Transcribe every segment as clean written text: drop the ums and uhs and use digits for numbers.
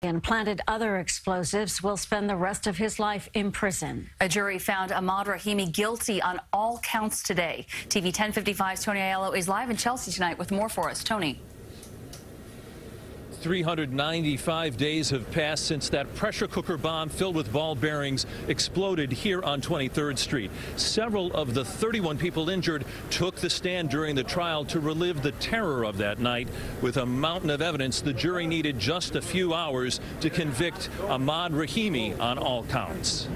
and planted other explosives will spend the rest of his life in prison. A jury found Ahmad Rahimi guilty on all counts today. TV 1055's Tony Aiello is live in Chelsea tonight with more for us. Tony. 395 days have passed since that pressure cooker bomb filled with ball bearings exploded here on 23rd Street. Several of the 31 people injured took the stand during the trial to relive the terror of that night. With a mountain of evidence, the jury needed just a few hours to convict Ahmad Rahimi on all counts.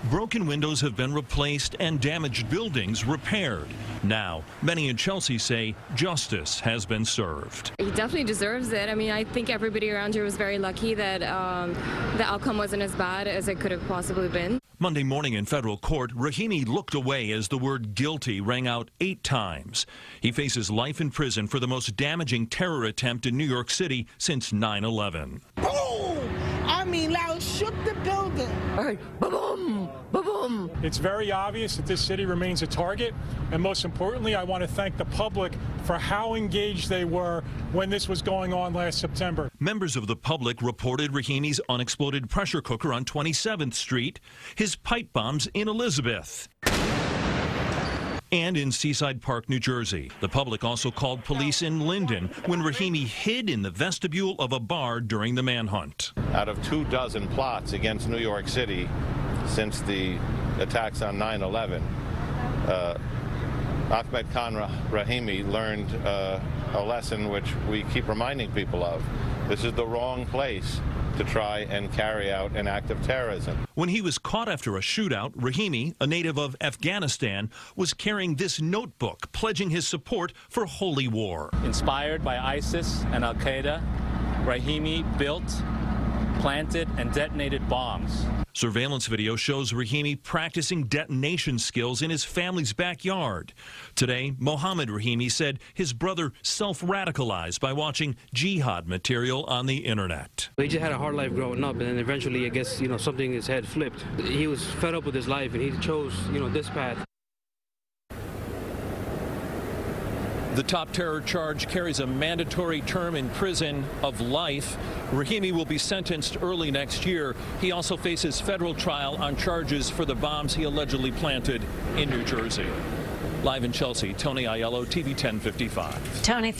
Broken windows have been replaced and damaged buildings repaired. Now, many in Chelsea say justice has been served. He definitely deserves it. I mean, I think everybody around here was very lucky that the outcome wasn't as bad as it could have possibly been. Monday morning in federal court, Rahimi looked away as the word guilty rang out 8 times. He faces life in prison for the most damaging terror attempt in New York City since 9/11. Boom! I mean, loud shook the building. Hey, ba-boom! Ba-boom! It's very obvious that this city remains a target, and most importantly, I want to thank the public for how engaged they were when this was going on last September. Members of the public reported Rahimi's unexploded pressure cooker on 27th Street, his pipe bombs in Elizabeth, and in Seaside Park, New Jersey. The public also called police in Linden when Rahimi hid in the vestibule of a bar during the manhunt. Out of 24 plots against New York City since the attacks on 9/11, Ahmad Rahimi learned a lesson which we keep reminding people of. This is the wrong place to try and carry out an act of terrorism. When he was caught after a shootout, Rahimi, a native of Afghanistan, was carrying this notebook pledging his support for holy war. Inspired by ISIS and Al-Qaeda, Rahimi built, planted, and detonated bombs. Surveillance video shows Rahimi practicing detonation skills in his family's backyard. Today, Mohammed Rahimi said his brother self-radicalized by watching jihad material on the internet. He just had a hard life growing up, and then eventually, I guess, something in his head flipped. He was fed up with his life, and he chose, this path. The top terror charge carries a mandatory term in prison of life. Rahimi will be sentenced early next year. He also faces federal trial on charges for the bombs he allegedly planted in New Jersey. Live in Chelsea, Tony Aiello, TV 1055. Tony.